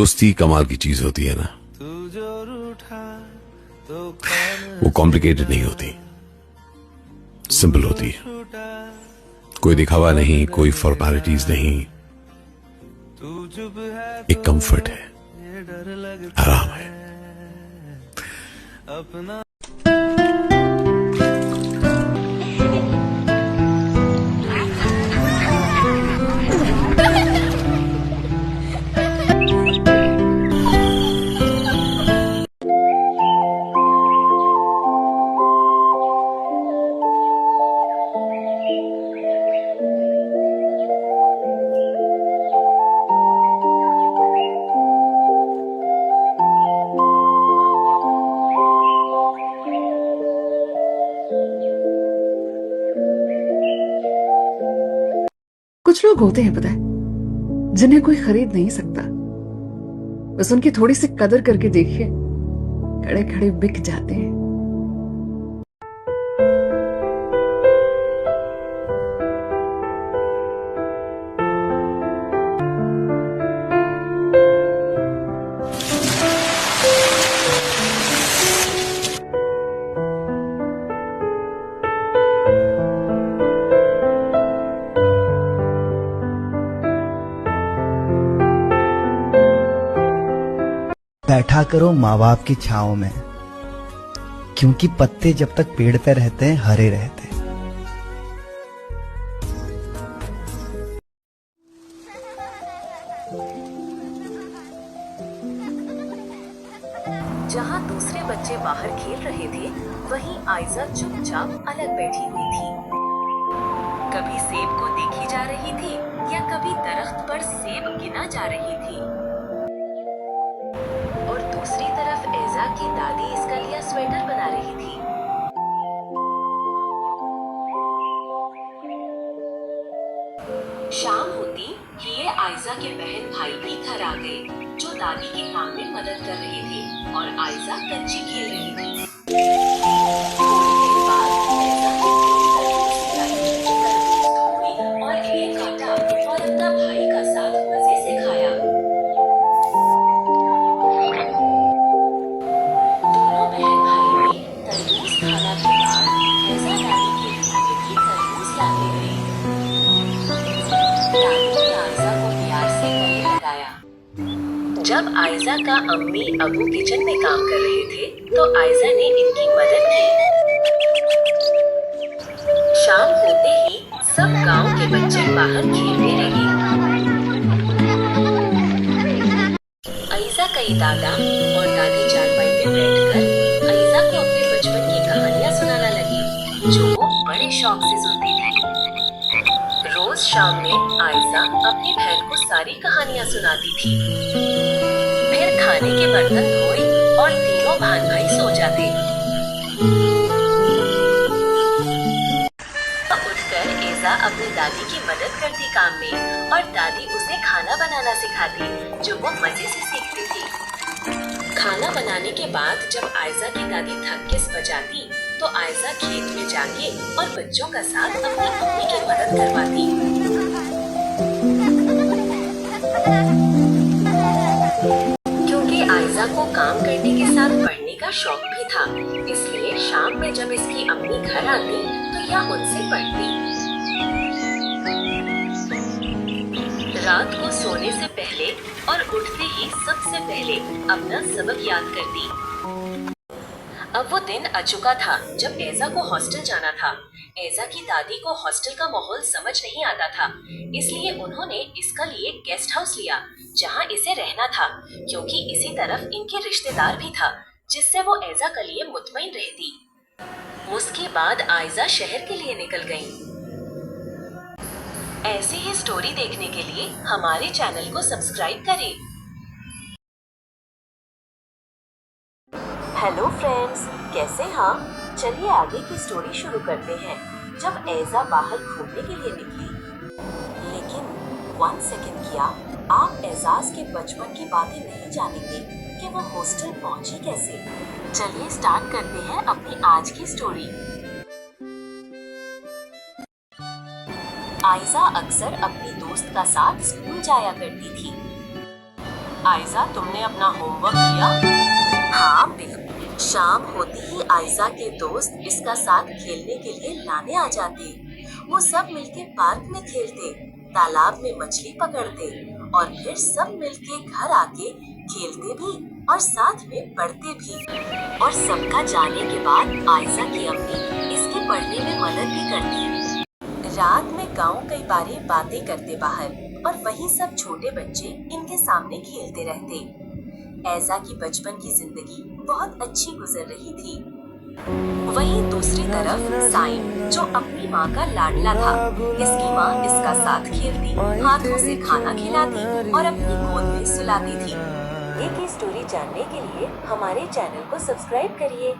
दोस्ती कमाल की चीज होती है ना, वो कॉम्प्लिकेटेड नहीं होती, सिंपल होती है। कोई दिखावा नहीं, कोई फॉर्मेलिटीज नहीं, एक कंफर्ट है, आराम है। कुछ लोग होते हैं पता है, जिन्हें कोई खरीद नहीं सकता। बस उनकी थोड़ी सी कदर करके देखिए, खड़े खड़े बिक जाते हैं। बैठा करो माँ बाप की छाँव में, क्योंकि पत्ते जब तक पेड़ पे रहते हैं हरे रहते हैं। जहाँ दूसरे बच्चे बाहर खेल रहे थे, वहीं आयजा चुपचाप अलग बैठी हुई थी। कभी सेब को देखी जा रही थी या कभी दरख्त पर सेब गिना जा रही थी। और दूसरी तरफ ऐजा की दादी इसका लिया स्वेटर बना रही थी। शाम होती कि ये आयजा के बहन भाई भी घर आ गए, जो दादी के काम में मदद कर रहे थे और आयजा कंची खेल रही थी। थोड़ी देर बाद ऐजा ने तीन तरबूज लाई, तरबूज धोई और इन्हें काटा और अपना भाई का साथ मजे से खाया। दोनों बहन भाई ने तरबूज खाना के बाद ऐजा दादी के लिए भी तरबूज लाने गई। दादी ने आयजा को प्यार से गले लगाया। जब आयजा का अम्मी अबू किचन में काम कर रहे थे, तो आयजा ने इनकी मदद की। शाम होते ही सब गांव के बच्चे बाहर खेलने लगे। आयजा कई दादा और दादी चारपाई पे बैठकर आयजा को अपने बचपन की कहानियां सुनाना लगी, जो वो बड़े शौक से सुनती थी। रोज शाम में आयजा अपनी बहन को सारी कहानियां सुनाती थी। फिर खाने के बर्तन धोए और तीनों बहन भाई सो जाते। उठकर ऐजा अपनी दादी की मदद करती काम में और दादी उसे खाना बनाना सिखाती, जो वो मजे से सीखती थी। खाना बनाने के बाद जब आयजा की दादी थक के सो जाती, तो आयजा खेत में जाके और बच्चों का साथ अपनी अम्मी की मदद करवाती। क्योंकि आयजा को काम करने के साथ पढ़ने का शौक भी था, इसलिए शाम में जब इसकी अम्मी घर आती तो यह उनसे पढ़ती। रात को सोने से पहले और उठते ही सबसे पहले अपना सबक याद करती। अब वो दिन आ चुका था जब ऐजा को हॉस्टल जाना था। ऐजा की दादी को हॉस्टल का माहौल समझ नहीं आता था, इसलिए उन्होंने इसका लिए गेस्ट हाउस लिया, जहां इसे रहना था, क्योंकि इसी तरफ इनके रिश्तेदार भी था, जिससे वो ऐजा के लिए मुतमईन रहती। उसके बाद आयजा शहर के लिए निकल गई। ऐसी ही स्टोरी देखने के लिए हमारे चैनल को सब्सक्राइब करें। हेलो फ्रेंड्स, कैसे हैं? चलिए आगे की स्टोरी शुरू करते हैं। जब ऐजा बाहर घूमने के लिए निकली, लेकिन 1 सेकंड किया, आप एजाज के बचपन की बातें नहीं जानेंगे कि वो हॉस्टल पहुंची कैसे। चलिए स्टार्ट करते हैं अपनी आज की स्टोरी। आयजा अक्सर अपनी दोस्त का साथ स्कूल जाया करती थी। आयजा, तुमने अपना होमवर्क किया? हाँ बिल्कुल। शाम होती ही आयजा के दोस्त इसका साथ खेलने के लिए लाने आ जाते। वो सब मिलके पार्क में खेलते, तालाब में मछली पकड़ते और फिर सब मिलके घर आके खेलते भी और साथ में पढ़ते भी। और सबका जाने के बाद आयजा की अम्मी इसके पढ़ने में मदद भी करती। रात में गांव कई बारे बातें करते बाहर और वही सब छोटे बच्चे इनके सामने खेलते रहते। ऐजा की बचपन की जिंदगी बहुत अच्छी गुजर रही थी। वहीं दूसरी तरफ साइम, जो अपनी माँ का लाडला था, इसकी माँ इसका साथ खेलती, हाथों से खाना खिलाती और अपनी गोद में सुलाती थी। एक ही स्टोरी जानने के लिए हमारे चैनल को सब्सक्राइब करिए।